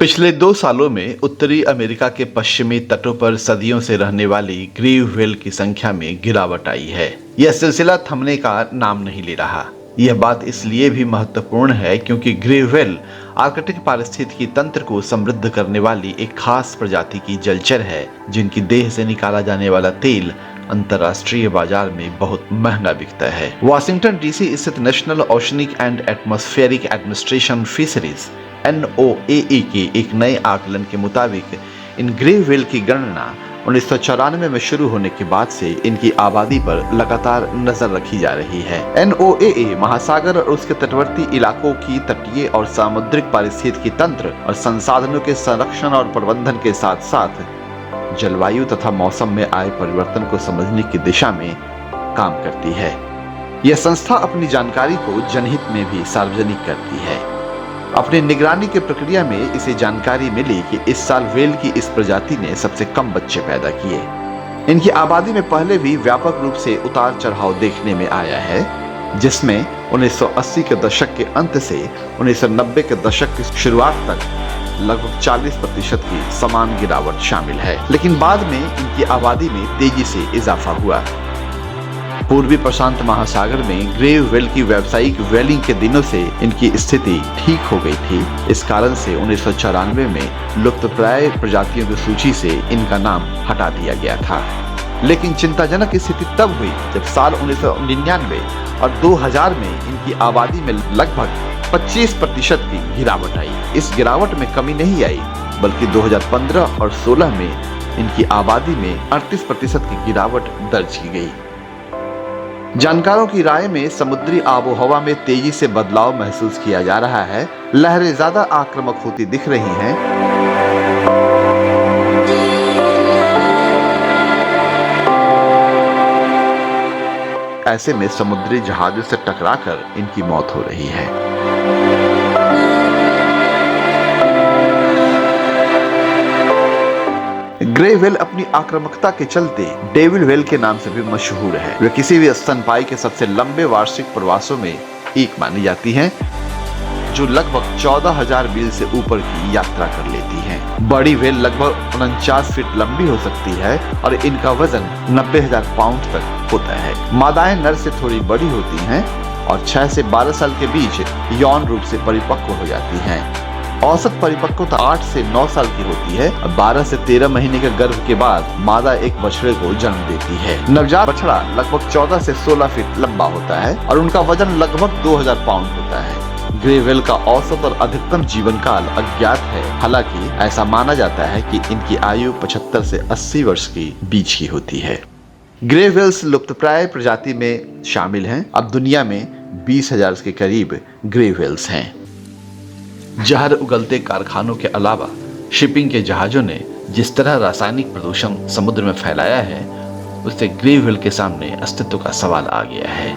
पिछले 2 सालों में उत्तरी अमेरिका के पश्चिमी तटों पर सदियों से रहने वाली ग्रीव व्हेल की संख्या में गिरावट आई है। यह सिलसिला थमने का नाम नहीं ले रहा। यह बात इसलिए भी महत्वपूर्ण है क्योंकि ग्रीव व्हेल आर्कटिक पारिस्थितिकी तंत्र को समृद्ध करने वाली एक खास प्रजाति की जलचर है, जिनकी देह से निकाला जाने वाला तेल अंतर्राष्ट्रीय बाजार में बहुत महंगा बिकता है। वाशिंगटन डीसी स्थित national oceanic and atmospheric administration fisheries NOAA के एक नए आकलन के मुताबिक इन ग्रीव व्हेल की गणना 1994 में शुरू होने के बाद से इनकी आबादी पर लगातार नजर रखी जा रही है। NOAA महासागर और उसके तटवर्ती इलाकों की तटीय और सामुद्रिक पारिस्थितिकी तंत्र और संसाधनों के संरक्षण और प्रबंधन के साथ साथ जलवायु तथा मौसम में आए परिवर्तन को समझने की दिशा में काम करती है। यह संस्था अपनी जानकारी को जनहित में भी सार्वजनिक करती है। अपनी निगरानी की प्रक्रिया में इसे जानकारी मिली कि इस साल व्हेल की इस प्रजाति ने सबसे कम बच्चे पैदा किए। इनकी आबादी में पहले भी व्यापक रूप से उतार चढ़ाव देखने में आया है, जिसमें 1980 के दशक के अंत से 1990 के दशक की शुरुआत तक लगभग 40% की समान गिरावट शामिल है। लेकिन बाद में इनकी आबादी में तेजी से इजाफा हुआ। पूर्वी प्रशांत महासागर में ग्रीव व्हेल की व्यावसायिक व्हेलिंग के दिनों से इनकी स्थिति ठीक हो गई थी। इस कारण से 1994 में लुप्तप्राय प्रजातियों की सूची से इनका नाम हटा दिया गया था। लेकिन चिंताजनक स्थिति तब हुई जब साल 1999 और 2000 में इनकी आबादी में लगभग 25% की गिरावट आई। इस गिरावट में कमी नहीं आई, बल्कि 2015 और 16 में इनकी आबादी में 38% की गिरावट दर्ज की गई। जानकारों की राय में समुद्री आबोहवा में तेजी से बदलाव महसूस किया जा रहा है। लहरें ज्यादा आक्रामक होती दिख रही हैं। ऐसे में समुद्री जहाजों से टकराकर इनकी मौत हो रही है। ग्रे व्हेल अपनी आक्रामकता के चलते डेविल व्हेल के नाम से भी मशहूर है। वे किसी भी स्तनपायी के सबसे लंबे वार्षिक प्रवासों में एक मानी जाती हैं, जो लगभग 14,000 मील से ऊपर की यात्रा कर लेती हैं। बड़ी व्हेल लगभग 49 फीट लंबी हो सकती है और इनका वजन 90,000 पाउंड तक होता है। मादाएं नर से थोड़ी बड़ी होती हैं और 6 से 12 साल के बीच यौन रूप से परिपक्व हो जाती हैं। औसत परिपक्वता 8 से 9 साल की होती है और 12 से 13 महीने के गर्भ के बाद मादा एक बछड़े को जन्म देती है। नवजात बछड़ा लगभग 14 से 16 फीट लंबा होता है और उनका वजन लगभग 2000 पाउंड होता है। ग्रे व्हेल का औसत और अधिकतम जीवन काल अज्ञात है। हालांकि ऐसा माना जाता है कि इनकी आयु 75 से 80 वर्ष के बीच की होती है। ग्रे व्हेल्स लुप्तप्राय प्रजाति में शामिल हैं। अब दुनिया में 20,000 के करीब ग्रे व्हेल्स हैं। जहर उगलते कारखानों के अलावा शिपिंग के जहाजों ने जिस तरह रासायनिक प्रदूषण समुद्र में फैलाया है, उससे ग्रीव व्हेल के सामने अस्तित्व का सवाल आ गया है।